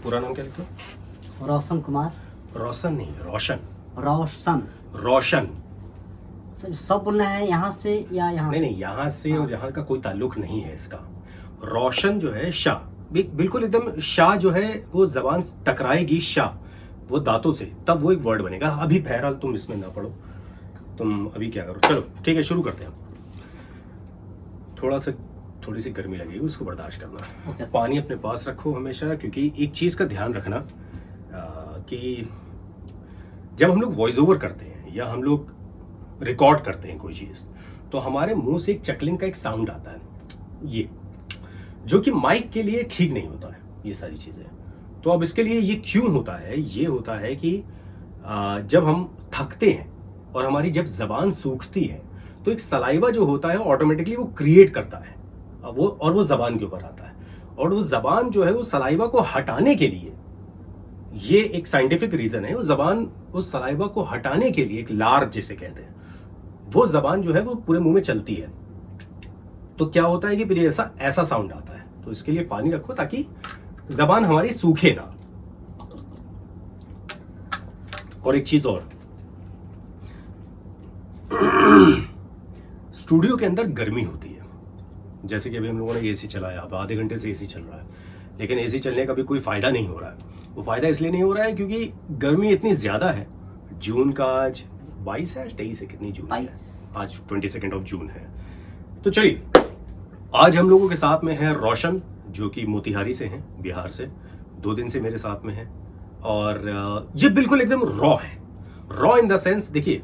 पूरा नाम क्या लिखते हो? रोशन कुमार। रोशन नहीं, रोशन। रोशन। रोशन। सब बोलना है यहाँ से या यहाँ नहीं से? नहीं, यहाँ से और यहाँ का कोई ताल्लुक नहीं है इसका। रोशन जो है शाह, बिल्कुल एकदम शाह जो है वो जबान टकराएगी शाह वो दांतों से, तब वो एक वर्ड बनेगा। अभी बहरहाल तुम इसमें ना पढ़ो, तुम अभी क्या करो, चलो ठीक है शुरू करते हैं। थोड़ी सी गर्मी लगेगी, उसको बर्दाश्त करना। Okay sir. पानी अपने पास रखो हमेशा, क्योंकि एक चीज का ध्यान रखना कि जब हम लोग वॉइस ओवर करते हैं या हम लोग रिकॉर्ड करते हैं कोई चीज, तो हमारे मुंह से एक चकलिंग का एक साउंड आता है, ये जो कि माइक के लिए ठीक नहीं होता है ये सारी चीजें। तो अब इसके लिए ये क्यों होता है? ये होता है कि जब हम थकते हैं और हमारी जब जबान सूखती है तो एक सलाइवा जो होता है ऑटोमेटिकली वो क्रिएट करता है वो जबान के ऊपर आता है, और वो जबान जो है वो सलाइवा को हटाने के लिए, ये एक साइंटिफिक रीजन है, वो जबान उस सलाइवा को हटाने के लिए एक लार जिसे कहते हैं, वो जबान जो है वो पूरे मुंह में चलती है। तो क्या होता है कि फिर ऐसा साउंड आता है। तो इसके लिए पानी रखो ताकि जबान हमारी सूखे ना। और एक चीज और, स्टूडियो के अंदर गर्मी होती है, जैसे कि अभी हम लोगों ने एसी चलाया, अब आधे घंटे से एसी चल रहा है, लेकिन एसी चलने का भी कोई फायदा नहीं हो रहा है। वो फायदा इसलिए नहीं हो रहा है क्योंकि गर्मी इतनी ज्यादा है। जून का आज 22 है, 23 है, कितनी जून है? आज 22 जून है। तो चलिए, आज हम लोगों के साथ में है रोशन, जो कि मोतिहारी से हैं, बिहार से, 2 दिन से मेरे साथ में है। और ये बिल्कुल एकदम रॉ है, रॉ इन द सेंस, देखिए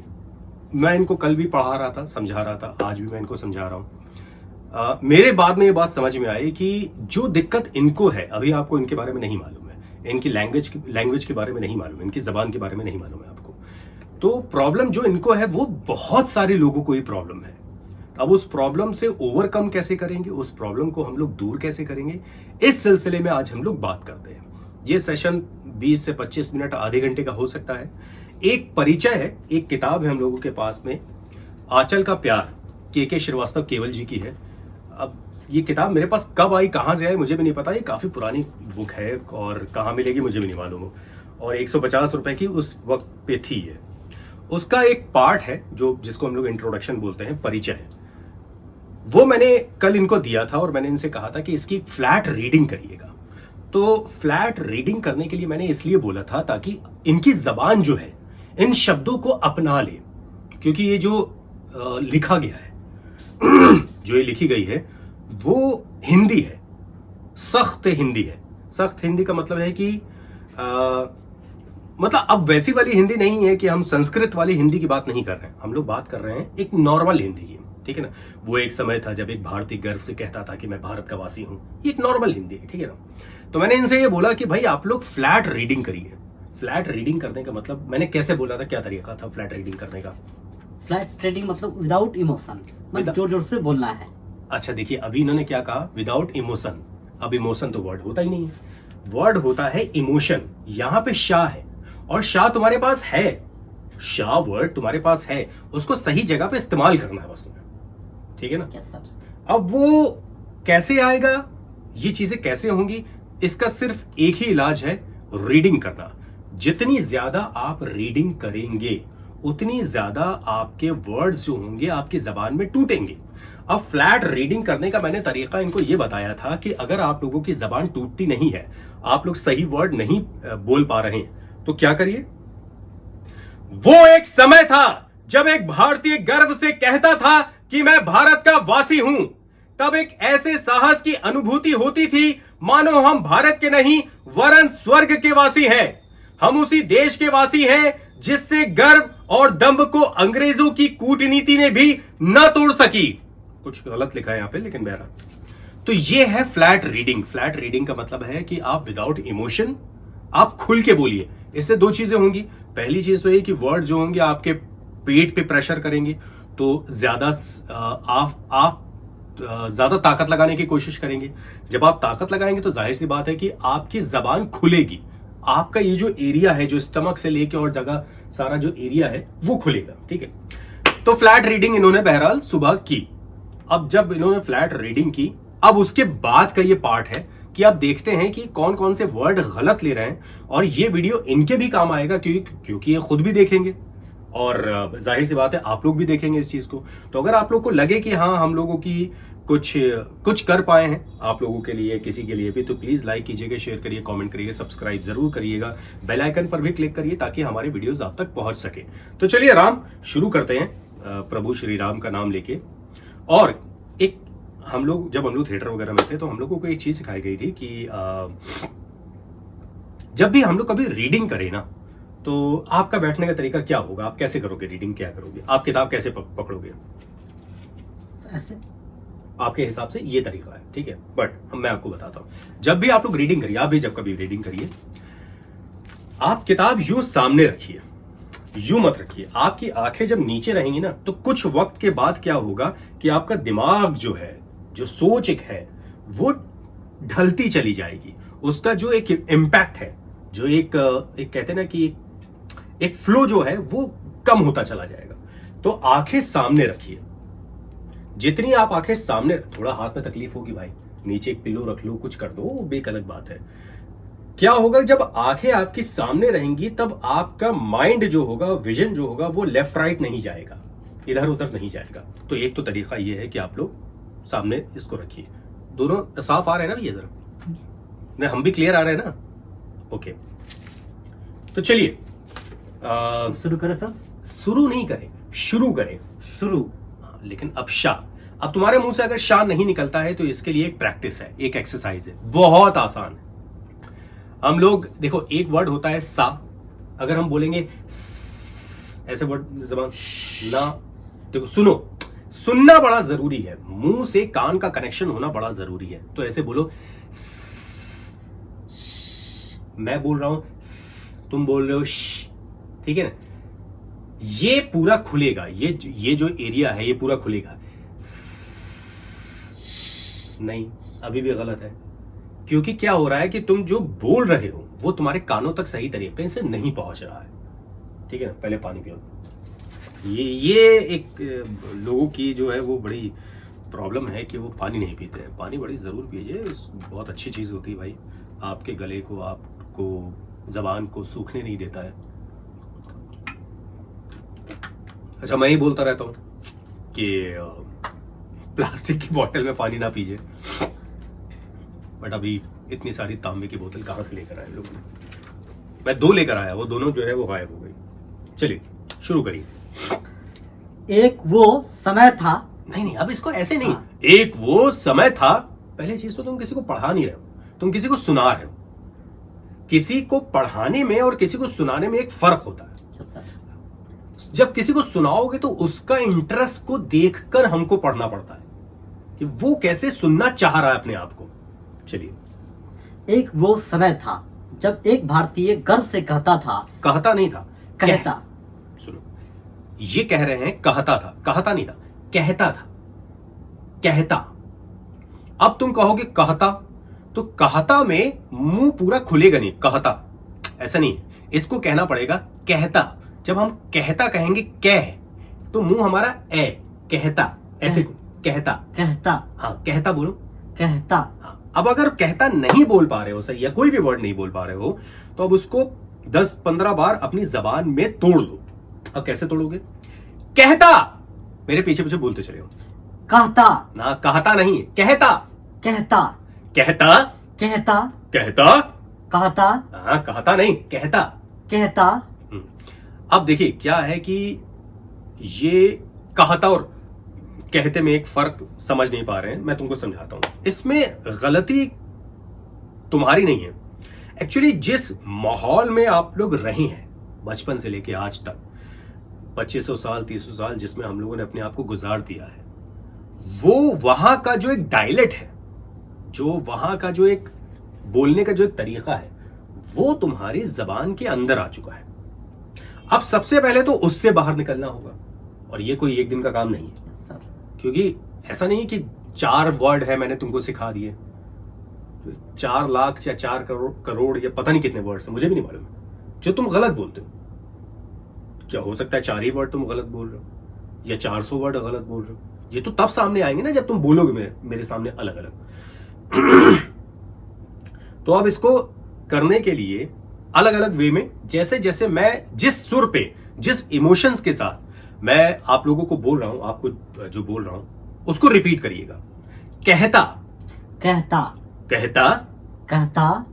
मैं इनको कल भी पढ़ा रहा था, समझा रहा था, आज भी मैं इनको समझा रहा हूं। मेरे बाद में ये बात समझ में आई कि जो दिक्कत इनको है, अभी आपको इनके बारे में नहीं मालूम है, इनकी लैंग्वेज के बारे में नहीं मालूम है, इनकी जबान के बारे में नहीं मालूम है आपको, तो प्रॉब्लम जो इनको है वो बहुत सारे लोगों को ये प्रॉब्लम है। अब उस प्रॉब्लम से ओवरकम कैसे करेंगे, उस प्रॉब्लम को हम लोग दूर कैसे करेंगे, इस सिलसिले में आज हम लोग बात करते हैं। ये सेशन 20 से 25 मिनट, आधे घंटे का हो सकता है। एक परिचय है, एक किताब है हम लोगों के पास में, आंचल का प्यार, के श्रीवास्तव केवल जी की है। अब ये किताब मेरे पास कब आई, कहां से आई, मुझे भी नहीं पता। ये काफी पुरानी बुक है और कहां मिलेगी मुझे भी नहीं मालूम, और 150 रुपए की उस वक्त पे थी ये। उसका एक पार्ट है जो जिसको हम लोग इंट्रोडक्शन बोलते हैं, परिचय, वो मैंने कल इनको दिया था और मैंने इनसे कहा था कि इसकी फ्लैट रीडिंग करिएगा। तो फ्लैट रीडिंग करने के लिए मैंने इसलिए बोला था ताकि इनकी जबान जो है इन शब्दों को अपना ले, क्योंकि ये जो लिखा गया है जो ये लिखी गई है वो हिंदी है, सख्त हिंदी है। सख्त हिंदी का मतलब है कि मतलब अब वैसी वाली हिंदी नहीं है कि हम संस्कृत वाली हिंदी की बात नहीं कर रहे हैं, हम लोग बात कर रहे हैं एक नॉर्मल हिंदी की, ठीक है ना। वो एक समय था जब एक भारतीय गर्व से कहता था कि मैं भारत का वासी हूं, ये एक नॉर्मल हिंदी है, ठीक है ना। तो मैंने इनसे ये बोला कि भाई आप लोग फ्लैट रीडिंग करिए। फ्लैट रीडिंग करने का मतलब मैंने कैसे बोला था, क्या तरीका था फ्लैट रीडिंग करने का? फ्लैट रीडिंग मतलब विदाउट इमोशन, मतलब जोर जोर से बोलना है। अच्छा देखिए, अभी इन्होंने क्या कहा, विदाउट इमोशन। अब इमोशन तो वर्ड होता ही नहीं है, वर्ड होता है इमोशन। यहां पे शाह है और शाह तुम्हारे पास है, शाह वर्ड तुम्हारे पास है, उसको सही जगह पे इस्तेमाल करना है बस तुम्हें, ठीक है ना। yes, sir. अब वो कैसे आएगा, ये चीजें कैसे होंगी, इसका सिर्फ एक ही इलाज है, रीडिंग करना। जितनी ज्यादा आप रीडिंग करेंगे उतनी ज्यादा आपके वर्ड्स जो होंगे आपकी जबान में टूटेंगे। अब फ्लैट रीडिंग करने का मैंने तरीका इनको ये बताया था कि अगर आप लोगों की जबान टूटती नहीं है, आप लोग सही वर्ड नहीं बोल पा रहे हैं, तो क्या करिए। वो एक समय था जब एक भारतीय गर्व से कहता था कि मैं भारत का वासी हूं। तब एक ऐसे साहस की अनुभूति होती थी मानो हम भारत के नहीं वरन स्वर्ग के वासी हैं। हम उसी देश के वासी हैं जिससे गर्व और दंभ को अंग्रेजों की कूटनीति ने भी न तोड़ सकी। कुछ गलत लिखा है यहां पे, लेकिन बहरहाल तो ये है फ्लैट रीडिंग। फ्लैट रीडिंग का मतलब है कि आप विदाउट इमोशन आप खुल के बोलिए। इससे 2 चीजें होंगी। पहली चीज तो ये कि वर्ड जो होंगे आपके पेट पे प्रेशर करेंगे, तो ज्यादा आप ज्यादा ताकत लगाने की कोशिश करेंगे। जब आप ताकत लगाएंगे तो जाहिर सी बात है कि आपकी जबान खुलेगी, आपका ये जो एरिया है, जो स्टमक से लेके और जगह सारा जो एरिया है वो खुलेगा, ठीक है। तो फ्लैट रीडिंग इन्होंने बहरहाल सुबह की। अब जब इन्होंने फ्लैट रीडिंग की, अब उसके बाद का ये पार्ट है कि आप देखते हैं कि कौन कौन से वर्ड गलत ले रहे हैं, और ये वीडियो इनके भी काम आएगा क्योंकि ये खुद भी देखेंगे और जाहिर सी बात है आप लोग भी देखेंगे इस चीज को। तो अगर आप लोग को लगे कि हाँ हम लोगों की कुछ कर पाए हैं आप लोगों के लिए, किसी के लिए भी, तो प्लीज लाइक कीजिएगा, शेयर करिए, कमेंट करिए, सब्सक्राइब जरूर करिएगा, बेल आइकन पर भी क्लिक करिए ताकि हमारे वीडियोस आप तक पहुंच सके। तो चलिए राम शुरू करते हैं प्रभु श्री राम का नाम लेके। और एक जब हम लोग थिएटर वगैरह में थे तो हम लोगों को एक चीज सिखाई गई थी कि जब भी हम लोग कभी रीडिंग करें ना, तो आपका बैठने का तरीका क्या होगा, आप कैसे करोगे रीडिंग, क्या करोगे, आप किताब कैसे पकड़ोगे? ऐसे आपके हिसाब से ये तरीका है, ठीक है, बट मैं आपको बताता हूं। जब भी आप लोग रीडिंग करिए, आप भी जब कभी रीडिंग करिए, आप किताब यूं सामने रखिए, यूं मत रखिए। आपकी आंखें जब नीचे रहेंगी ना, तो कुछ वक्त के बाद क्या होगा कि आपका दिमाग जो है, जो सोच एक है, वो ढलती चली जाएगी। उसका जो एक इम्पैक्ट है, जो एक कहते हैं ना कि एक फ्लो जो है वो कम होता चला जाएगा। तो आंखें सामने रखिए, जितनी आप आंखें सामने, थोड़ा हाथ में तकलीफ होगी भाई, नीचे एक पिलो रख लो, कुछ कर दो, वो बेक अलग बात है। क्या होगा जब आंखें आपकी सामने रहेंगी, तब आपका माइंड जो होगा, विजन जो होगा, वो लेफ्ट राइट नहीं जाएगा, इधर उधर नहीं जाएगा। तो एक तो तरीका ये है कि आप लोग सामने इसको रखिए। दोनों साफ आ रहे हैं ना भैया? जरा नहीं, हम भी क्लियर आ रहे हैं ना? ओके, तो चलिए शुरू करें सर? शुरू नहीं करें, शुरू करें। शुरू। लेकिन अब शाह, अब तुम्हारे मुंह से अगर शाह नहीं निकलता है तो इसके लिए एक प्रैक्टिस है, एक एक्सरसाइज है, बहुत आसान है। हम लोग देखो, एक वर्ड होता है सा, अगर हम बोलेंगे ऐसे वर्ड जबान ना, देखो सुनो, सुनना बड़ा जरूरी है, मुंह से कान का कनेक्शन होना बड़ा जरूरी है। तो ऐसे बोलो, मैं बोल रहा हूं, तुम बोल रहे हो, ठीक है ना? ये पूरा खुलेगा, ये जो एरिया है ये पूरा खुलेगा। नहीं, अभी भी गलत है, क्योंकि क्या हो रहा है कि तुम जो बोल रहे हो वो तुम्हारे कानों तक सही तरीके से नहीं पहुंच रहा है, ठीक है ना? पहले पानी पियो। ये एक लोगों की जो है वो बड़ी प्रॉब्लम है कि वो पानी नहीं पीते हैं। पानी बड़ी जरूर पीजिए, बहुत अच्छी चीज होती है भाई, आपके गले को, आपको, जबान को सूखने नहीं देता है। अच्छा, मैं ही बोलता रहता हूं कि प्लास्टिक की बोतल में पानी ना पीजिए, बट अभी इतनी सारी तांबे की बोतल कहां से लेकर आए लोग? मैं 2 लेकर आया, वो दोनों जो है वो गायब हो गई। चलिए शुरू करिए। एक वो समय था। नहीं, अब इसको ऐसे नहीं। एक वो समय था, पहले चीज तो तुम किसी को पढ़ा नहीं रहे हो, तुम किसी को सुना रहे हो। किसी को पढ़ाने में और किसी को सुनाने में एक फर्क होता है। जब किसी को सुनाओगे तो उसका इंटरेस्ट को देखकर हमको पढ़ना पड़ता है कि वो कैसे सुनना चाह रहा है अपने आप को। चलिए। एक वो समय था जब एक भारतीय गर्व से कहता था, कहता नहीं था, कहता। सुनो, ये कह रहे हैं कहता था, कहता नहीं था, कहता था, कहता। अब तुम कहोगे कहता, तो कहता में मुंह पूरा खुलेगा नहीं, कहता ऐसा नहीं है, इसको कहना पड़ेगा कहता। जब हम कहता कहेंगे कह, तो मुंह हमारा ए, कहता, ऐसे कहता, कहता। हाँ, कहता बोलो, कहता। हाँ। अब अगर कहता नहीं बोल पा रहे हो सही, या कोई भी वर्ड नहीं बोल पा रहे हो, तो अब उसको 10-15 बार अपनी जबान में तोड़ दो। अब कैसे तोड़ोगे? कहता, मेरे पीछे पीछे बोलते चले हो। कहता ना, कहता नहीं, कहता, कहता कहता, कहता कहता, कहता। हाँ, कहता नहीं, कहता, कहता। अब देखिए क्या है कि ये कहता और कहते में एक फर्क समझ नहीं पा रहे हैं, मैं तुमको समझाता हूं। इसमें गलती तुम्हारी नहीं है, एक्चुअली जिस माहौल में आप लोग रहे हैं बचपन से लेके आज तक, 2500 साल 300 साल जिसमें हम लोगों ने अपने आप को गुजार दिया है, वो वहां का जो एक डायलेक्ट है, जो वहां का जो एक बोलने का जो एक तरीका है, वो तुम्हारी जबान के अंदर आ चुका है। अब सबसे पहले तो उससे बाहर निकलना होगा, और ये कोई एक दिन का काम नहीं है सर, क्योंकि ऐसा नहीं कि 4 वर्ड है मैंने तुमको सिखा दिए, 4 लाख या 4 करोड़ या पता नहीं कितने वर्ड्स हैं, मुझे भी नहीं मालूम, जो तुम गलत बोलते हो। क्या हो सकता है 4 ही वर्ड तुम गलत बोल रहे हो, या 400 वर्ड गलत बोल रहे हो। ये तो तब सामने आएंगे ना जब तुम बोलोगे मेरे सामने अलग अलग। तो अब इसको करने के लिए अलग अलग वे में, जैसे जैसे मैं जिस सुर पे, जिस इमोशंस के साथ मैं आप लोगों को बोल रहा हूं, आपको जो बोल रहा हूं उसको रिपीट करिएगा। कहता, कहता, कहता, कहता,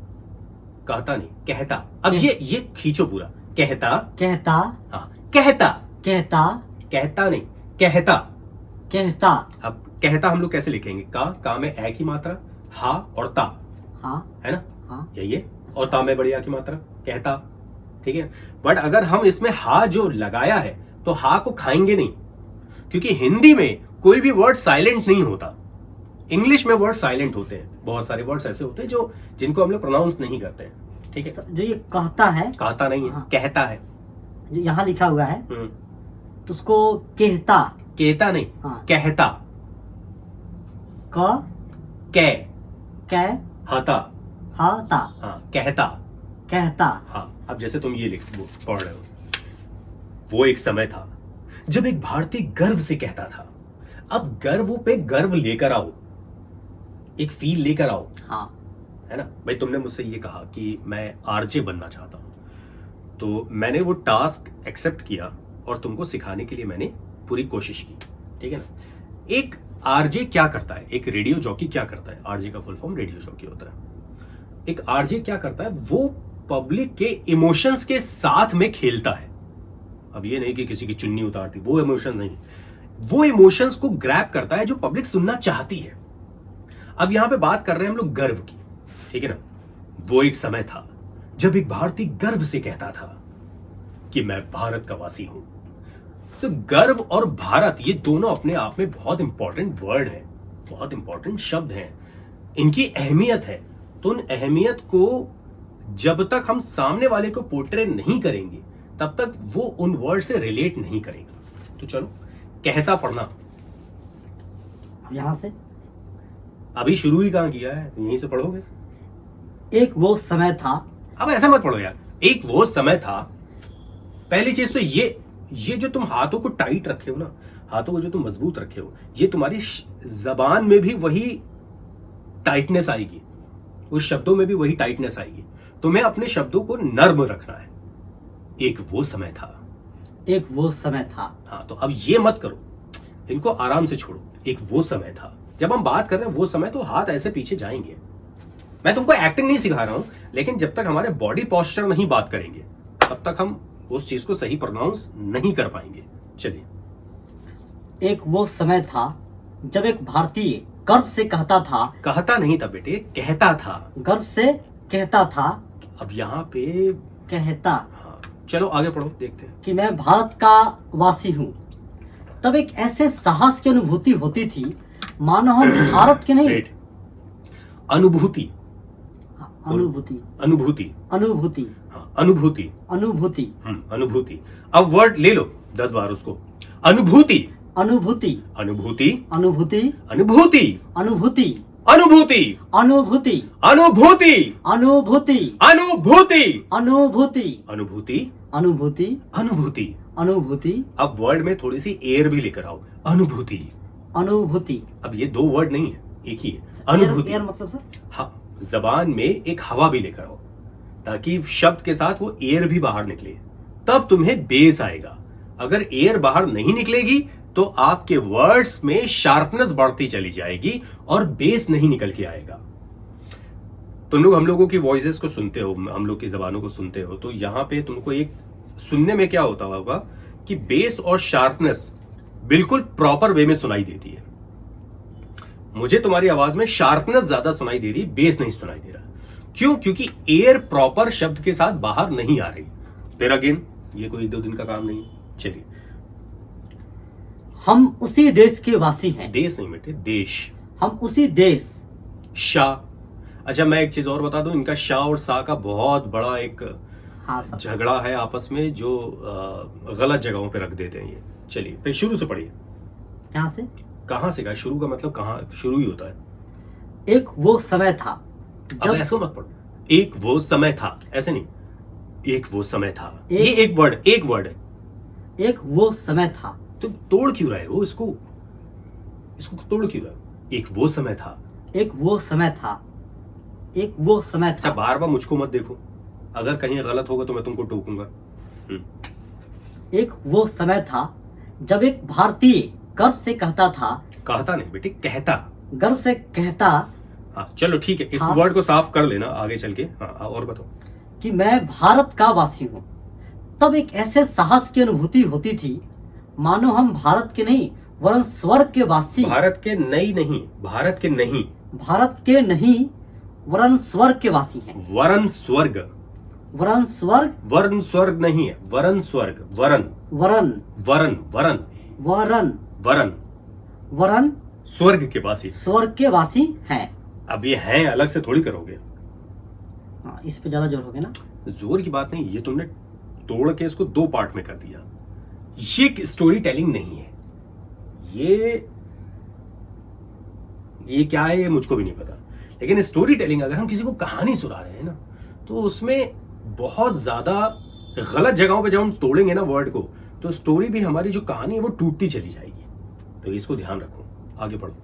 कहता नहीं, कहता। अब कह- ये खींचो पूरा। कहता, कहता, हाँ, कहता, कहता, कहता नहीं, कहता। कहता। अब कहता हम लोग कैसे लिखेंगे? का में ए की मात्रा, हा और ता, हाँ है ना? हाँ यही है। और ता में बढ़िया की मात्रा, कहता। ठीक है। बट अगर हम इसमें हा जो लगाया है तो हा को खाएंगे नहीं, क्योंकि हिंदी में कोई भी वर्ड साइलेंट नहीं होता। इंग्लिश में वर्ड साइलेंट होते हैं, बहुत सारे वर्ड्स ऐसे होते हैं जो जिनको हम लोग प्रोनाउंस नहीं करते हैं। ठीक है। जो ये कहता है, कहता नहीं है, हाँ। कहता है। जो यहाँ लिखा हुआ है हम्म, तो उसको कहता, कहता नहीं, हाँ, कहता। क, कै, कै, हता, हाता, हाँ, कहता। कहता। हाँ, अब जैसे तुम ये पढ़ रहे हो, वो एक समय था जब एक भारतीय गर्व से कहता था। अब गर्व पे गर्व लेकर आओ, एक फील लेकर आओ, हाँ, है ना भाई? तुमने मुझसे ये कहा कि मैं आरजे बनना चाहता हूं, तो मैंने वो टास्क एक्सेप्ट किया और तुमको सिखाने के लिए मैंने पूरी कोशिश की। ठीक है ना? एक आरजे क्या करता है, एक रेडियो जॉकी क्या करता है? आरजे का फुल फॉर्म रेडियो जॉकी होता है। एक आरजे क्या करता है? वो पब्लिक के इमोशंस के साथ में खेलता है। अब ये नहीं कि किसी की चुन्नी उतारती, वो इमोशन नहीं, वो इमोशंस को ग्रैब करता है जो पब्लिक सुनना चाहती है। अब यहां पे बात कर रहे हैं हम लोग गर्व की, ठीक है ना? वो एक समय था जब एक भारतीय गर्व से कहता था कि मैं भारत का वासी हूं। तो गर्व और भारत ये दोनों अपने आप में बहुत इंपॉर्टेंट वर्ड है, बहुत इंपॉर्टेंट शब्द हैं, इनकी अहमियत है। तो उन अहमियत को जब तक हम सामने वाले को पोर्ट्रे नहीं करेंगे तब तक वो उन वर्ड से रिलेट नहीं करेगा। तो चलो कहता पढ़ना। अब यहाँ से अभी शुरू ही कहां किया है, तो यहीं से पढ़ोगे। एक वो समय था। अब ऐसा मत पढ़ो यार, एक वो समय था। पहली चीज तो ये जो तुम हाथों को टाइट रखे हो ना, हाथों को जो तुम मजबूत रखे हो, ये तुम्हारी जबान में भी वही टाइटनेस आएगी, उस शब्दों में भी वही टाइटनेस आएगी। तुम्हें अपने शब्दों को नर्म रखना है। एक वो समय था, एक वो समय था। हाँ, तो अब ये मत करो, इनको आराम से छोड़ो। एक वो समय था। जब हम बात कर रहे हैं वो समय, तो हाथ ऐसे पीछे जाएंगे। मैं तुमको एक्टिंग नहीं सिखा रहा हूं, लेकिन जब तक हमारे बॉडी पोस्चर नहीं बात करेंगे तब तक हम उस चीज को सही प्रोनाउंस नहीं कर पाएंगे। चलिए। एक वो समय था जब एक भारतीय गर्व से कहता था, कहता नहीं था बेटे, कहता था। गर्व से कहता था, अब यहाँ पे कहता हाँ, चलो आगे पढ़ो, देखते हैं। कि मैं भारत का वासी हूँ। तब एक ऐसे साहस की अनुभूति होती थी मानो हम भारत के नहीं। Wait. अनुभूति, अनुभूति, अनुभूति, अनुभूति, हाँ, अनुभूति, अनुभूति, अनुभूति। अब वर्ड ले लो 10 बार उसको। अनुभूति, अनुभूति, अनुभूति, अनुभूति, अनुभूति, अनुभूति, अनुभूति, अनुभूति, अनुभूति, अनुभूति, अनुभूति, अनुभूति, अनुभूति, अनुभूति, अनुभूति। अनुभूति, अब वर्ड में थोड़ी सी एयर भी लेकर आओ। अनुभूति। अनुभूति। अब ये 2 वर्ड नहीं है, एक ही है। अनुभूति। एयर मतलब सर? हाँ, जबान में एक हवा भी लेकर आओ, ताकि शब्द के साथ वो एयर भी बाहर निकले, तब तुम्हें बेस आएगा। अगर एयर बाहर नहीं निकलेगी तो आपके वर्ड्स में शार्पनेस बढ़ती चली जाएगी और बेस नहीं निकल के आएगा। तुम लोग हम लोगों की वॉइसेस को सुनते हो, हम लोग की जबानों को सुनते हो, तो यहाँ पे तुमको एक सुनने में क्या होता होगा कि बेस और शार्पनेस बिल्कुल प्रॉपर वे में सुनाई देती है। मुझे तुम्हारी आवाज में शार्पनेस ज्यादा सुनाई दे रही, बेस नहीं सुनाई दे रहा। क्यों? क्योंकि एयर प्रॉपर शब्द के साथ बाहर नहीं आ रही। फिर अगेन, ये कोई 1-2 दिन का काम नहीं है। चलिए। हम उसी देश के वासी हैं। देश नहीं बेटे, देश। हम उसी देश। शाह। अच्छा, मैं एक चीज और बता दूं, इनका शाह और सा का बहुत बड़ा एक हाँ सर। झगड़ा है आपस में, जो गलत जगहों पे रख देते हैं ये। चलिए फिर शुरू से पढ़िए। यहाँ से कहां से? का शुरू का मतलब कहां शुरू ही होता है। एक वो समय था अब जब ऐसा मत पढ़ो, एक वो समय था, ऐसे नहीं, एक वो समय था। एक- ये एक वर्ड है। एक वो समय था। तो तोड़ क्यों रहे हो इसको तोड़ क्यों रहे हो? एक वो समय था। एक वो समय था एक वो समय अच्छा था। बार बार मुझको मत देखो, अगर कहीं गलत होगा तो मैं तुमको टोकूंगा। एक वो समय था जब एक भारतीय गर्व से कहता था, कहता नहीं बेटे, कहता। गर्व से कहता हाँ चलो ठीक है, इस हाँ। वर्ड को साफ कर लेना आगे चल के। हाँ और बताओ। कि मैं भारत का वासी हूँ। तब एक ऐसे साहस की अनुभूति होती थी मानो हम भारत के नहीं वरन स्वर्ग के वासी, भारत के नहीं, भारत के नहीं, भारत के नहीं वरन स्वर्ग के वासी हैं। वरन स्वर्ग, वरन स्वर्ग, वर्ण स्वर्ग नहीं है, वरन स्वर्ग, वरन वरन वरन वरन वरन वरन वरन स्वर्ग के वासी। स्वर्ग के वासी हैं। अब ये हैं अलग से थोड़ी करोगे, हाँ, इस पे ज्यादा जोर हो गया ना। जोर की बात नहीं, ये तुमने तोड़ के इसको दो पार्ट में कर दिया। ये स्टोरी टेलिंग नहीं है, ये क्या है ये मुझको भी नहीं पता। लेकिन स्टोरी टेलिंग, अगर हम किसी को कहानी सुना रहे हैं ना, तो उसमें बहुत ज्यादा गलत जगहों पे जब हम तोड़ेंगे ना वर्ड को, तो स्टोरी भी हमारी जो कहानी है वो टूटती चली जाएगी। तो इसको ध्यान रखो, आगे बढ़ो।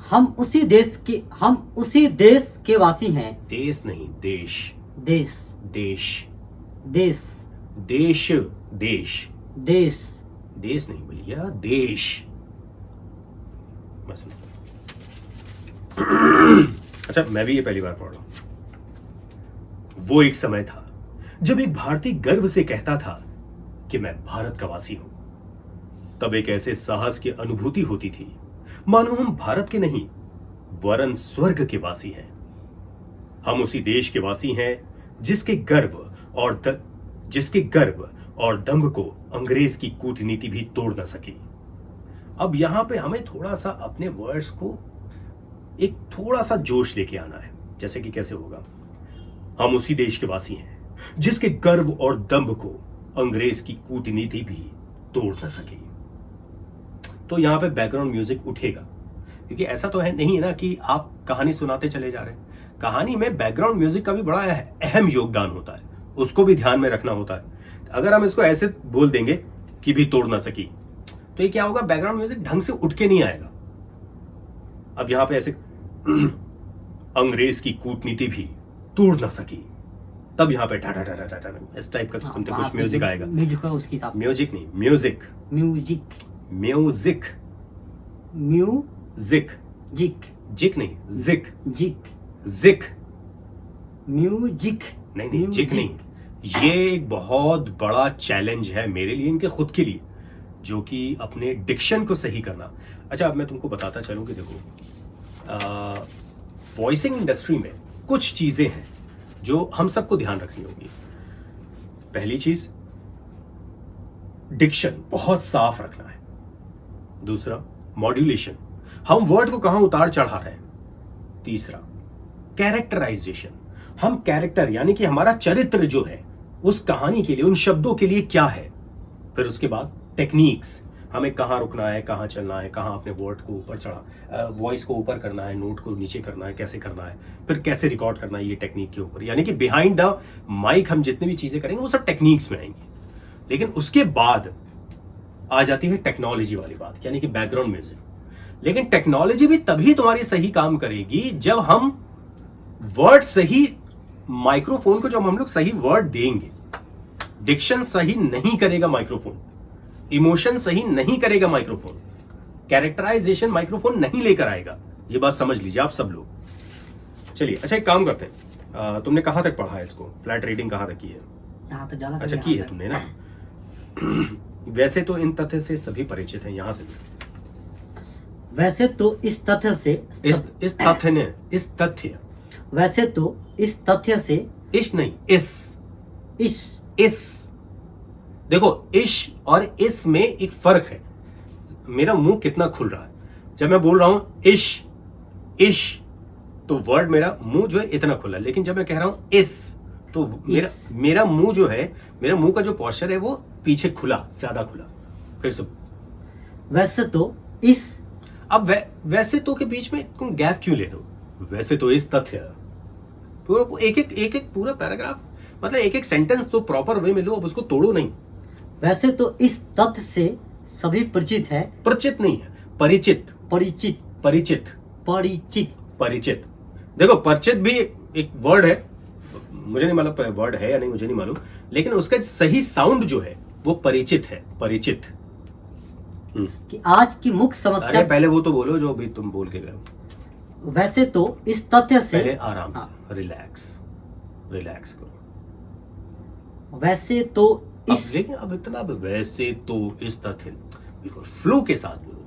हम उसी देश के वासी हैं। देश नहीं, देश, देश देश, देश देश, देश, देश देश नहीं भैया, देश। मैं सुन अच्छा, मैं भी ये पहली बार पढ़ रहा हूं। वो एक समय था जब एक भारतीय गर्व से कहता था कि मैं भारत का वासी हूं। तब एक ऐसे साहस की अनुभूति होती थी मानो हम भारत के नहीं वरन स्वर्ग के वासी हैं। हम उसी देश के वासी हैं जिसके गर्व और दंभ को अंग्रेज की कूटनीति भी तोड़ न सकी। अब यहां पे हमें थोड़ा सा अपने वर्ड्स को एक थोड़ा सा जोश लेके आना है। जैसे कि कैसे होगा, हम उसी देश के वासी हैं जिसके गर्व और दंभ को अंग्रेज की कूटनीति भी तोड़ न सकी। तो यहां पे बैकग्राउंड म्यूजिक उठेगा, क्योंकि ऐसा तो है नहीं है ना कि आप कहानी सुनाते चले जा रहे हैं। कहानी में बैकग्राउंड म्यूजिक का भी बड़ा अहम योगदान होता है, उसको भी ध्यान में रखना होता है। अगर हम इसको ऐसे बोल देंगे कि भी तोड़ ना सकी, तो ये क्या होगा, बैकग्राउंड म्यूजिक ढंग से उठ के नहीं आएगा। अब यहां पे ऐसे अंग्रेज की कूटनीति भी तोड़ ना सकी, तब यहां पे इस टाइप का सुनते कुछ म्यूजिक आएगा। म्यूजिक का उसके हिसाब से, म्यूजिक नहीं, म्यूजिक, म्यूजिक म्यूजिक, म्यूजिक, जिक, जिक नहीं, जिक, जिक, जिक म्यूजिक नहीं, जिक नहीं। ये एक बहुत बड़ा चैलेंज है मेरे लिए, इनके खुद के लिए, जो कि अपने डिक्शन को सही करना। अच्छा, अब मैं तुमको बताता चलूं कि देखो, वॉइसिंग इंडस्ट्री में कुछ चीजें हैं जो हम सबको ध्यान रखनी होगी। पहली चीज, डिक्शन बहुत साफ रखना है। दूसरा, मॉड्यूलेशन, हम वर्ड को कहां उतार चढ़ा रहे हैं। तीसरा, कैरेक्टराइजेशन, हम कैरेक्टर यानी कि हमारा चरित्र जो है उस कहानी के लिए, उन शब्दों के लिए क्या है। फिर उसके बाद टेक्निक्स, हमें कहां रुकना है, कहां चलना है, कहां अपने वर्ड को ऊपर चढ़ा, वॉइस को ऊपर करना है, नोट को नीचे करना है, कैसे करना है, फिर कैसे रिकॉर्ड करना है, ये टेक्निक के ऊपर। यानी कि बिहाइंड द माइक हम जितने भी चीजें करेंगे वो सब टेक्निक्स में आएंगे। लेकिन उसके बाद आ जाती है टेक्नोलॉजी वाली बात, यानी कि बैकग्राउंड म्यूजिक। लेकिन टेक्नोलॉजी भी तभी तुम्हारी सही काम करेगी जब हम वर्ड सही, माइक्रोफोन को जब हम लोग सही वर्ड देंगे। डिक्शन सही नहीं करेगा माइक्रोफोन, इमोशन सही नहीं करेगा माइक्रोफोन, कैरेक्टराइजेशन माइक्रोफोन नहीं लेकर आएगा। ये बात समझ लीजिए आप सब लोग। चलिए, अच्छा एक काम करते हैं, तुमने कहां तक पढ़ा है इसको, फ्लैट रीडिंग कहां तक की है? यहाँ तक ज्यादा अच्छा की है तुमने ना। वैसे तो इन तथ्य से सभी परिचित हैं, यहां से वैसे तो इस तथ्य से इस तथ्य ने, इस तथ्य, वैसे तो इस तथ्य से, इश नहीं, इस देखो, इश और इस में एक फर्क है। मेरा मुंह कितना खुल रहा है जब मैं बोल रहा हूं इश, तो वर्ड मेरा मुंह जो है इतना खुला है। लेकिन जब मैं कह रहा हूं इस, तो मेरा मुंह जो है, मेरा मुंह का जो पोस्चर है वो पीछे खुला, ज्यादा खुला। फिर से, वैसे तो इस, अब वैसे तो के बीच में तुम गैप क्यों ले रहे हो? वैसे तो इस तथ्य, पूरा एक पूरा पैराग्राफ, मतलब एक सेंटेंस तो प्रॉपर वे में लो, अब उसको तोड़ो नहीं। वैसे तो इस तथ्य से सभी परिचित है, परिचित नहीं है, परिचित, परिचित, परिचित, परिचित, परिचित। देखो परिचित भी एक वर्ड है, मुझे नहीं मालूम वर्ड है या नहीं, मुझे नहीं मालूम, लेकिन उसका सही साउंड जो है वो परिचित है, परिचित। कि आज की मुख्य समस्या, अरे पहले वो तो बोलो जो अभी तुम बोल के गए हो। वैसे तो इस तथ्य से, पहले आराम से रिलैक्स करो। वैसे तो इस, लेकिन अब इतना वैसे तो इस तथ्य, बिल्कुल फ्लो के साथ बोलो।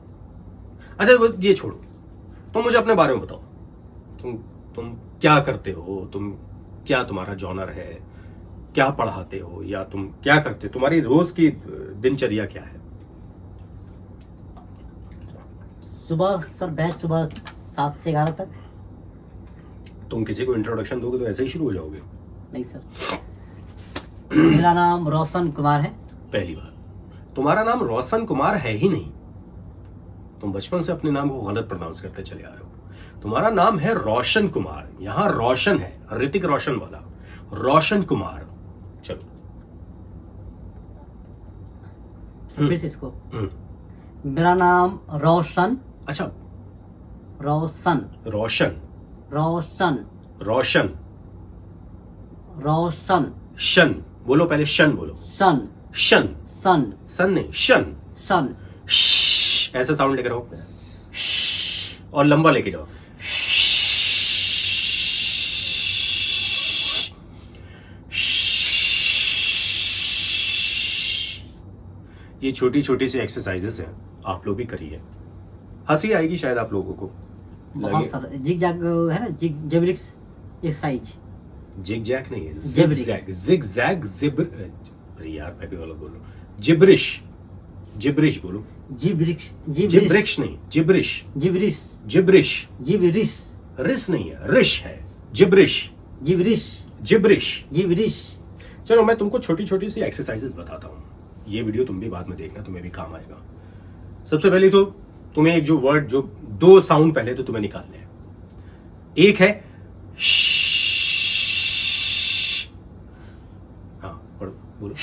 अच्छा वो ये छोड़ो, तुम मुझे अपने बारे में बताओ, तुम क्या करते हो, तुम क्या, तुम्हारा जॉनर है, क्या पढ़ाते हो, या तुम क्या करते हो, तुम्हारी रोज की दिनचर्या क्या है? सुबह सर बैच सुबह 7 से 11 तक। तुम किसी को इंट्रोडक्शन दोगे तो ऐसे ही शुरू हो जाओगे? नहीं सर, मेरा नाम रोशन कुमार है। पहली बार तुम्हारा नाम रोशन कुमार है ही नहीं, तुम बचपन से अपने नाम को गलत प्रोनाउंस करते चले आ रहे हो। तुम्हारा नाम है रोशन कुमार, यहाँ रोशन है, ऋतिक रोशन वाला, रोशन कुमार। चलो फिर से इसको, मेरा नाम रोशन। अच्छा रोशन रोशन रोशन रोशन रोशन शन बोलो, पहले शन बोलो। सन शन सन सन नहीं, शन। सन। श्श, ऐसा साउंड लेकर आओ और लंबा लेके जाओ। ये छोटी छोटी सी एक्सरसाइजेस हैं, आप लोग भी करिए, हंसी आएगी शायद आप लोगों को। बहुत सारा जिग जैग है ना, जिब्रिक्स एक्सरसाइज। जिग जैग नहीं है, जिब्रिक्स। जिग जैग जिब्र, अरे यार मैं भी गलत बोल रहा हूँ। जिब्रिश, जिब्रिश बोलो। जिब्रिक्स जिब्रिक्स नहीं, जिब्रिश। जिब्रिस जिब्रिश, जिब्रिस रिस नहीं है, रिश है। Gibberish, gibberish gibberish. जिब्रिस। चलो मैं तुमको छोटी छोटी सी एक्सरसाइजेस बताता हूँ, ये वीडियो तुम भी बाद में देखना, तुम्हें भी काम आएगा। सबसे पहले तो तुम्हें एक जो वर्ड, जो 2 साउंड पहले तो तुम्हें निकालने हैं। एक है हाँ पढ़ो बोलो,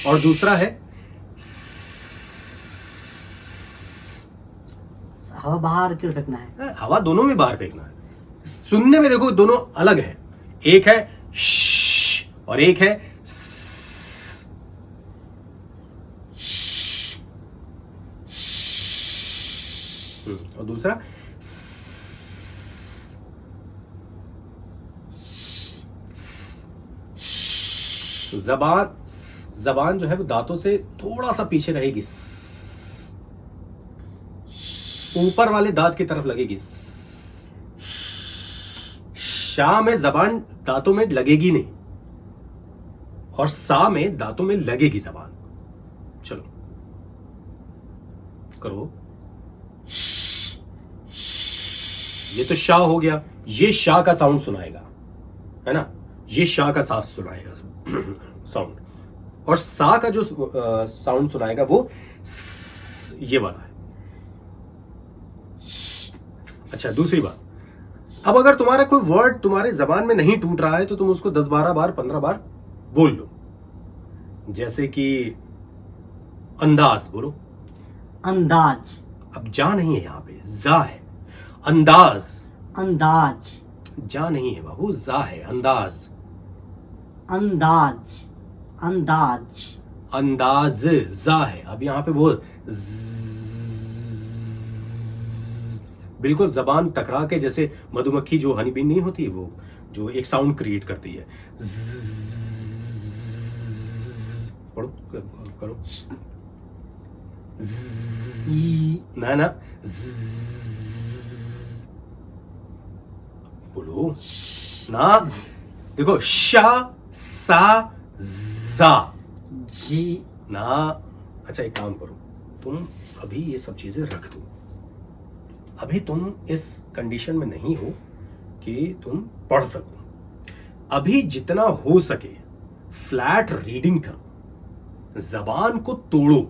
और दूसरा है हवा बाहर क्यों फेंकना है? हवा दोनों में बाहर फेंकना है। सुनने में देखो दोनों अलग है, एक है और एक है और दूसरा जबान जो है वो दांतों से थोड़ा सा पीछे रहेगी, ऊपर वाले दांत की तरफ लगेगी। शा में जबान दांतों में लगेगी नहीं, और सा में दांतों में लगेगी जबान। चलो करो। ये तो शाह हो गया, ये शाह का साउंड सुनाएगा, है ना, ये शाह का साफ सुनाएगा साउंड, और सा का जो साउंड सुनाएगा वो ये वाला है। अच्छा दूसरी बात, अब अगर तुम्हारा कोई वर्ड तुम्हारे जबान में नहीं टूट रहा है तो तुम उसको 10-12 बार 15 बार बोल लो। जैसे कि अंदाज बोलो। अंदाज। अब जा नहीं है, यहाँ पे जा है। अंदाज, अंदाज। जा नहीं है बाबू, जा है। अंदाज, अंदाज। अंदाज। अंदाज, जा है। अब यहाँ पे वो बिल्कुल जबान टकरा के, जैसे मधुमक्खी जो हनी बीन नहीं होती, वो जो एक साउंड क्रिएट करती है। पढ़ो करो ना ना, बोलो ना। देखो शा सा जा जी ना। अच्छा एक काम करो, तुम अभी ये सब चीजें रख दो। अभी तुम इस कंडीशन में नहीं हो कि तुम पढ़ सको। अभी जितना हो सके फ्लैट रीडिंग करो, जबान को तोड़ो,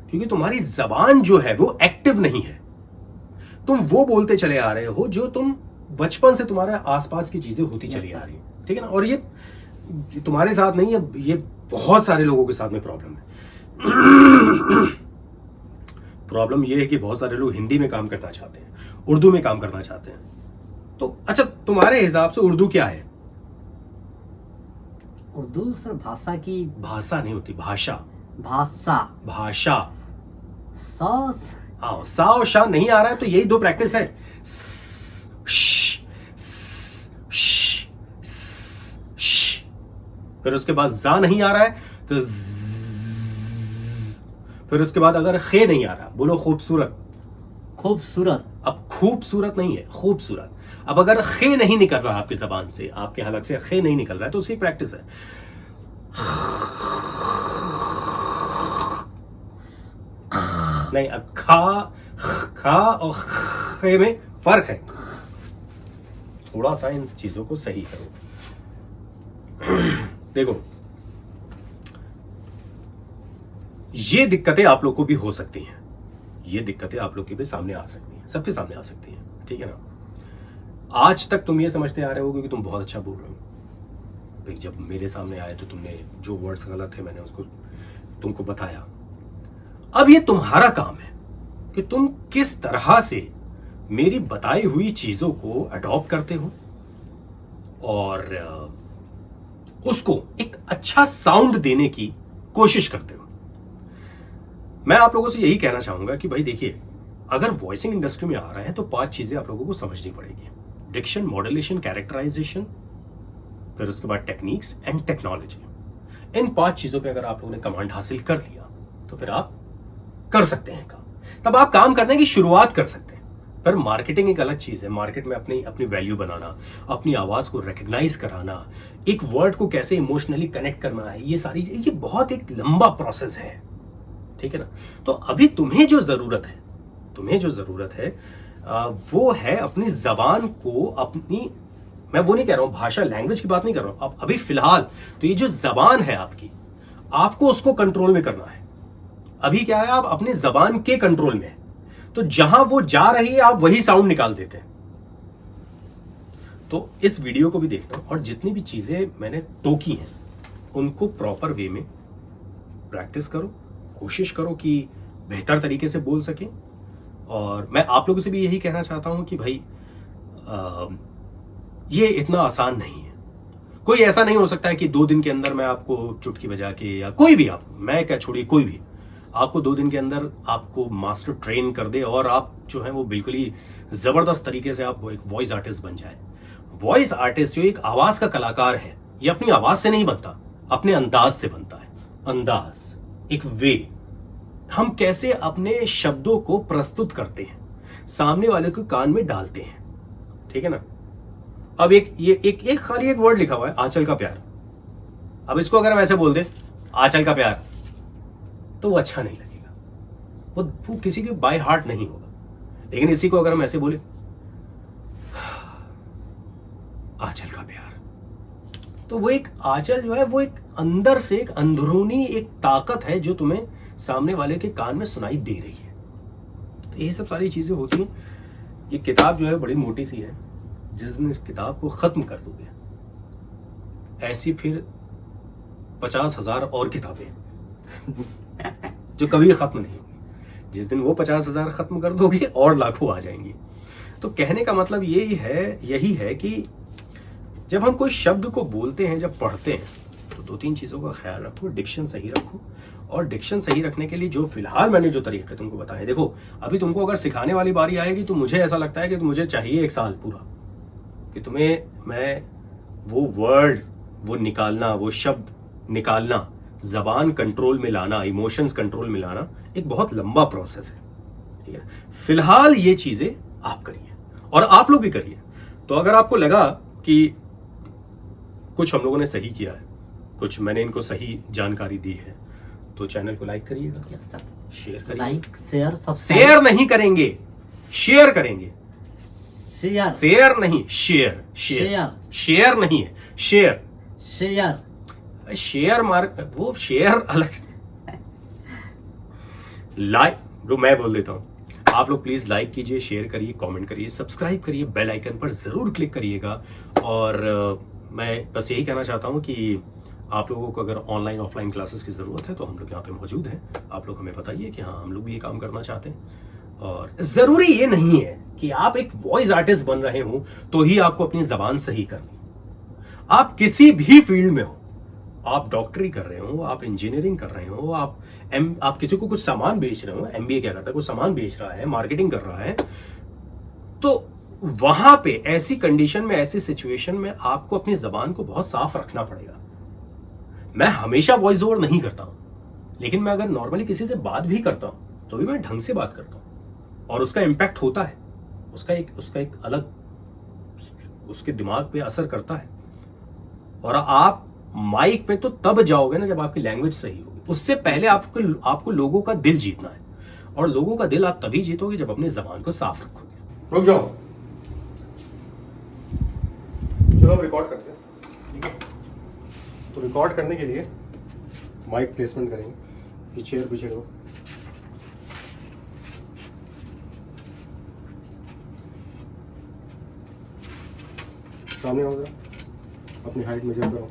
क्योंकि तुम्हारी जबान जो है वो एक्टिव नहीं है। तुम वो बोलते चले आ रहे हो जो तुम बचपन से तुम्हारे आसपास की चीजें होती चली आ रही है, ठीक है ना। और ये तुम्हारे साथ नहीं है, ये बहुत सारे लोगों के साथ में प्रॉब्लम है। प्रॉब्लम ये है कि बहुत सारे लोग हिंदी में काम करना चाहते हैं, उर्दू में काम करना चाहते हैं। तो अच्छा, तुम्हारे हिसाब से उर्दू क्या है? उर्दू सर भाषा की भाषा नहीं होती, भाषा। भाषा भाषा। सॉस हाँ, सा और शा नहीं आ रहा है तो यही दो प्रैक्टिस है। स, श, स, श, स, श। फिर उसके बाद जा नहीं आ रहा है तो ज़। फिर उसके बाद अगर खे नहीं आ रहा, बोलो खूबसूरत। खूबसूरत। अब खूबसूरत नहीं है, खूबसूरत। अब अगर खे नहीं निकल रहा आपकी जबान से, आपके हलक से खे नहीं निकल रहा है तो उसकी प्रैक्टिस है। नहीं, अब खा और खे में फर्क है। थोड़ा सा इन चीजों को सही करो। देखो, ये दिक्कतें आप लोग को भी हो सकती हैं, ये दिक्कतें आप लोग के भी सामने आ सकती हैं, सबके सामने आ सकती हैं, ठीक है ना। आज तक तुम ये समझते आ रहे हो कि तुम बहुत अच्छा बोल रहे हो, फिर जब मेरे सामने आए तो तुमने जो वर्ड्स गलत थे मैंने उसको तुमको बताया। अब ये तुम्हारा काम है कि तुम किस तरह से मेरी बताई हुई चीजों को अडॉप्ट करते हो और उसको एक अच्छा साउंड देने की कोशिश करते हो। मैं आप लोगों से यही कहना चाहूंगा कि भाई देखिए, अगर वॉइसिंग इंडस्ट्री में आ रहे हैं तो 5 चीजें आप लोगों को समझनी पड़ेगी: डिक्शन, मॉड्यूलेशन, कैरेक्टराइजेशन, फिर उसके बाद टेक्निक्स एंड टेक्नोलॉजी। इन 5 चीजों पे अगर आप लोगों ने कमांड हासिल कर लिया तो फिर आप कर सकते हैं काम। तब आप काम करने की शुरुआत कर सकते हैं। पर मार्केटिंग एक अलग चीज है। मार्केट में अपनी अपनी वैल्यू बनाना, अपनी आवाज को रिकग्नाइज कराना, एक वर्ड को कैसे इमोशनली कनेक्ट करना है, ये सारी ये बहुत एक लंबा प्रोसेस है, ठीक है ना। तो अभी तुम्हें जो जरूरत है वो है अपनी जबान को, अपनी, मैं वो नहीं कह रहा हूं भाषा, लैंग्वेज की बात नहीं कर रहा हूं। अब अभी फिलहाल तो ये जो जबान है आपकी, आपको उसको कंट्रोल में करना है। अभी क्या है, आप अपनी जबान के कंट्रोल में है, तो जहां वो जा रही है आप वही साउंड निकाल देते हैं। तो इस वीडियो को भी देखना और जितनी भी चीजें मैंने टोकी हैं उनको प्रॉपर वे में प्रैक्टिस करो, कोशिश करो कि बेहतर तरीके से बोल सके। और मैं आप लोगों से भी यही कहना चाहता हूं कि भाई ये इतना आसान नहीं है। कोई ऐसा नहीं हो सकता है कि 2 दिन के अंदर मैं आपको चुटकी बजा के, या कोई भी, आप, मैं क्या छोड़िए, कोई भी आपको 2 दिन के अंदर आपको मास्टर ट्रेन कर दे और आप जो है वो बिल्कुल ही जबरदस्त तरीके से आप वो एक वॉइस आर्टिस्ट बन जाए। वॉइस आर्टिस्ट जो एक आवाज का कलाकार है, ये अपनी आवाज से नहीं बनता, अपने अंदाज से बनता है। अंदाज, एक वे, हम कैसे अपने शब्दों को प्रस्तुत करते हैं, सामने वाले को कान में डालते हैं, ठीक है ना। अब एक खाली एक वर्ड लिखा हुआ है, आंचल का प्यार। अब इसको अगर हम ऐसे बोल दे, आंचल का प्यार, तो वो अच्छा नहीं लगेगा, वो किसी के बाय हार्ट नहीं होगा। लेकिन इसी को अगर हम ऐसे बोले, आंचल का प्यार, तो वो एक आंचल जो है वो एक अंदर से एक अंदरूनी एक ताकत है जो तुम्हें सामने वाले के कान में सुनाई दे रही है। तो ये सब सारी चीजें होती हैं। ये किताब जो है बड़ी मोटी सी है, जिस दिन इस किताब को खत्म कर दोगे, ऐसी फिर 50,000 और किताबें जो कभी खत्म नहीं होगी। जिस दिन वो 50,000 खत्म कर दोगे और लाखों आ जाएंगी। तो कहने का मतलब यही है कि जब हम कोई शब्द को बोलते हैं, जब पढ़ते हैं, तो 2-3 चीजों का ख्याल रखो। डिक्शन सही रखो, और डिक्शन सही रखने के लिए जो फिलहाल मैंने जो तरीके तुमको बताए, देखो अभी तुमको अगर सिखाने वाली बारी आएगी तो मुझे ऐसा लगता है कि मुझे चाहिए 1 साल पूरा, कि तुम्हें मैं वो वर्ड, वो निकालना, वो शब्द निकालना, जबान कंट्रोल में लाना, इमोशंस कंट्रोल में लाना एक बहुत लंबा प्रोसेस है, ठीक है। फिलहाल ये चीजें आप करिए और आप लोग भी करिए। तो अगर आपको लगा कि कुछ हम लोगों ने सही किया है, कुछ मैंने इनको सही जानकारी दी है, तो चैनल को लाइक करिएगा, शेयर करिए। Like, share, subscribe. शेयर नहीं करेंगे, शेयर करेंगे। शेयर, शेयर नहीं, शेयर, शेयर नहीं है, शेयर, शेयर मार्क, वो शेयर अलग। लाइक, जो मैं बोल देता हूं, आप लोग प्लीज लाइक कीजिए, शेयर करिए, कमेंट करिए, सब्सक्राइब करिए, बेल आइकन पर जरूर क्लिक करिएगा। और मैं बस यही कहना चाहता हूं कि आप लोगों को अगर ऑनलाइन ऑफलाइन क्लासेस की ज़रूरत है तो हम लोग यहाँ पे मौजूद हैं। आप लोग हमें बताइए कि हाँ हम लोग भी ये काम करना चाहते हैं। और ज़रूरी ये नहीं है कि आप एक वॉइस आर्टिस्ट बन रहे हो तो ही आपको अपनी ज़बान सही करनी। आप किसी भी फील्ड में हो, आप डॉक्टरी कर रहे हो, आप इंजीनियरिंग कर रहे हो, आप किसी को कुछ सामान बेच रहे हो, एमबीए क्या करता है, कुछ सामान बेच रहा है, मार्केटिंग कर रहा है, तो वहां पे ऐसी कंडीशन में, ऐसी सिचुएशन में आपको अपनी जबान को बहुत साफ रखना पड़ेगा। मैं हमेशा वॉइस ओवर नहीं करता हूं, लेकिन मैं अगर नॉर्मली किसी से बात भी करता हूं तो भी मैं ढंग से बात करता हूं और उसका इंपैक्ट होता है, उसका एक अलग उसके दिमाग पे असर करता है। और आप माइक पे तो तब जाओगे ना जब आपकी लैंग्वेज सही होगी। उससे पहले आपको लोगों का दिल जीतना है, और लोगों का दिल आप तभी जीतोगे जब अपनी जबान को साफ रखोगे। रुक जाओ, चलो अब रिकॉर्ड करते हैं, ठीक है? तो रिकॉर्ड करने के लिए माइक प्लेसमेंट करेंगे। ये चेयर पीछे दो, सामने आओ जरा, अपनी हाइट मेजर करो।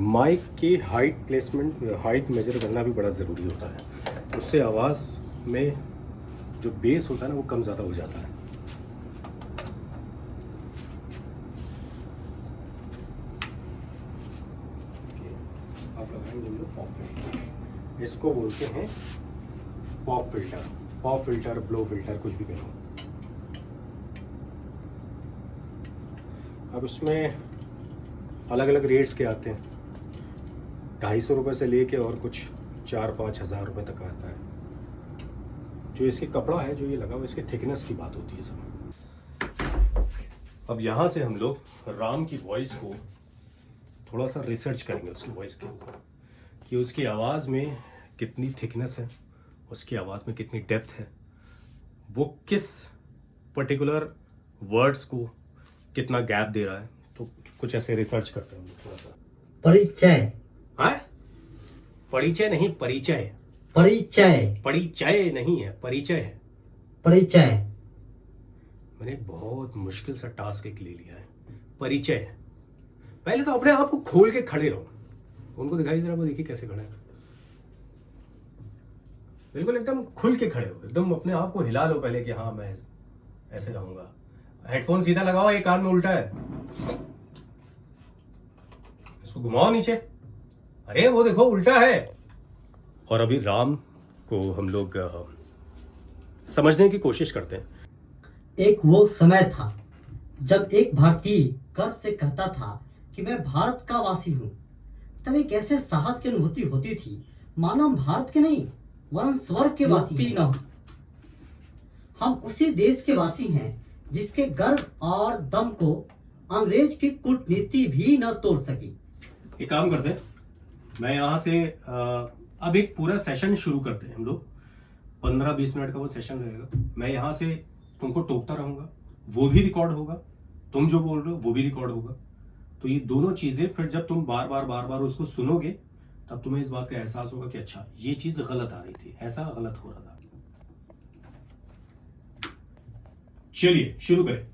माइक की हाइट मेजर करना भी बड़ा ज़रूरी होता है। उससे आवाज़ में जो बेस होता है ना वो कम ज़्यादा हो जाता है। आप लगाएंगे हम लोग पॉप फिल्टर, इसको बोलते हैं पॉप फिल्टर, ब्लो फिल्टर, कुछ भी कहो। अब उसमें अलग अलग रेट्स के आते हैं, 250 रुपये से लेके और कुछ 4-5 हज़ार रुपये तक आता है। जो इसके कपड़ा है, जो ये लगा हुआ, इसके थिकनेस की बात होती है सब। अब यहाँ से हम लोग राम की वॉइस को थोड़ा सा रिसर्च करेंगे, उसकी वॉइस के ऊपर, कि उसकी आवाज़ में कितनी थिकनेस है, उसकी आवाज़ में कितनी डेप्थ है, वो किस पर्टिकुलर वर्ड्स को कितना गैप दे रहा है। तो कुछ ऐसे रिसर्च करते हैं थोड़ा सा। परिचय, हाँ, परिचय नहीं, परिचय। परिचय नहीं है, परिचय है। परिचय। मैंने एक बहुत मुश्किल सा टास्क एक ले लिया है, परिचय है। पहले तो अपने आप को खोल के खड़े रहो, उनको दिखाई जरा, वो देखिए कैसे खड़े हैं। बिल्कुल एकदम खुल के खड़े हो, एकदम अपने आप को हिला लो पहले कि हाँ मैं ऐसे रहूंगा। हेडफोन सीधा लगाओ, एक कान में उल्टा है, इसको घुमाओ नीचे, अरे वो देखो उल्टा है। और अभी राम को हम लोग समझने की कोशिश करते हैं। एक वो समय था जब एक भारतीय गर्व से कहता था कि मैं भारत का वासी हूँ। तब एक ऐसे साहस की अनुभूति होती थी मानो हम भारत के नहीं वरन स्वर्ग के वासी हैं। हम उसी देश के वासी हैं जिसके गर्व और दम को अंग्रेज की कूटनीति भी न तोड़ सकी। एक काम करते हैं, मैं यहाँ से अब एक पूरा सेशन शुरू करते हैं हम लोग। 15-20 मिनट का वो सेशन रहेगा। मैं यहाँ से तुमको टोकता रहूंगा, वो भी रिकॉर्ड होगा, तुम जो बोल रहे हो वो भी रिकॉर्ड होगा। तो ये दोनों चीजें फिर जब तुम बार बार उसको सुनोगे तब तुम्हें इस बात का एहसास होगा कि अच्छा ये चीज गलत आ रही थी, ऐसा गलत हो रहा था। चलिए शुरू करें।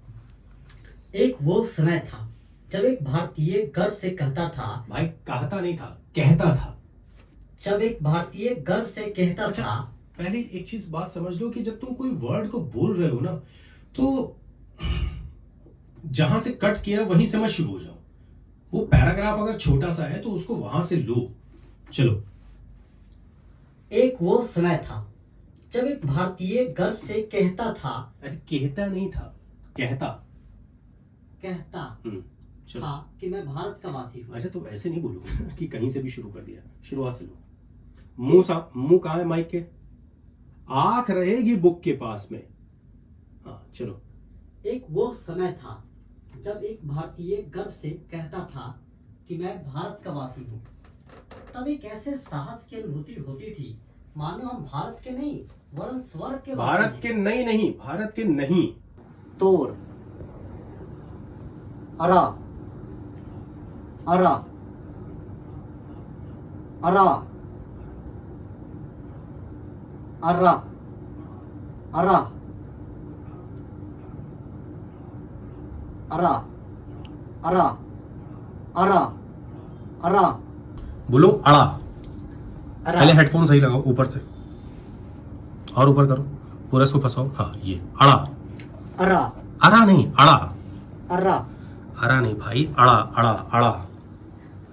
एक वो समय था जब एक भारतीय गर्व से कहता था, भाई कहता नहीं था, कहता था। जब एक भारतीय गर्व से कहता था। पहले एक चीज बात समझ लो कि जब तुम कोई वर्ड को बोल रहे हो ना, तो जहां से कट किया वहीं से मत शुरू हो जाओ। वो पैराग्राफ अगर छोटा सा है तो उसको वहां से लो। चलो। एक वो समय था जब एक भारतीय गर्व से कहता था। कहता नहीं था, कहता था कि मैं भारत का वासी हूँ। अच्छा, तो ऐसे नहीं बोलूंगा कि कहीं से भी शुरू कर दिया, शुरुआत से लो। मुंह कहाँ है माइक के? आंख रहेगी बुक के पास में। हाँ चलो। एक वो समय था जब एक भारतीय गर्व से कहता था कि मैं भारत का वासी हूँ। तब एक ऐसे साहस की अनुभूति होती थी मानो हम भारत के नहीं वरन स्वर्ग के वासी हैं। भारत के नहीं, भारत के नहीं। तोड़, अरा, अरा, अरा, अर्रा अर्रा अर्रा अर्रा अर्रा अर्रा बोलो अड़ा। अर्रा पहले हेडफोन सही लगाओ ऊपर से, और ऊपर करो, पूरा इसको फंसाओ। हाँ ये अड़ा, अर्रा अड़ा नहीं अड़ा, अर्रा अड़ा नहीं भाई, अड़ा अड़ा अड़ा।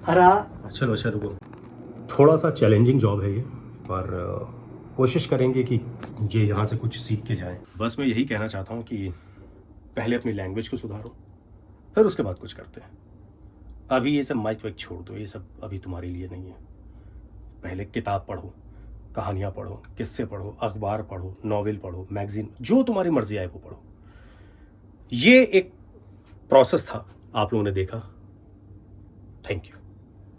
अर्रा। चलो अच्छा रुको, थोड़ा सा चैलेंजिंग जॉब है ये, पर कोशिश करेंगे कि ये यहाँ से कुछ सीख के जाएं। बस मैं यही कहना चाहता हूँ कि पहले अपनी लैंग्वेज को सुधारो, फिर उसके बाद कुछ करते हैं। अभी ये सब माइक वाइक छोड़ दो, ये सब अभी तुम्हारे लिए नहीं है। पहले किताब पढ़ो, कहानियाँ पढ़ो, किस्से पढ़ो, अखबार पढ़ो, नॉवेल पढ़ो, मैगजीन, जो तुम्हारी मर्जी आए वो पढ़ो। ये एक प्रोसेस था, आप लोगों ने देखा। Thank you.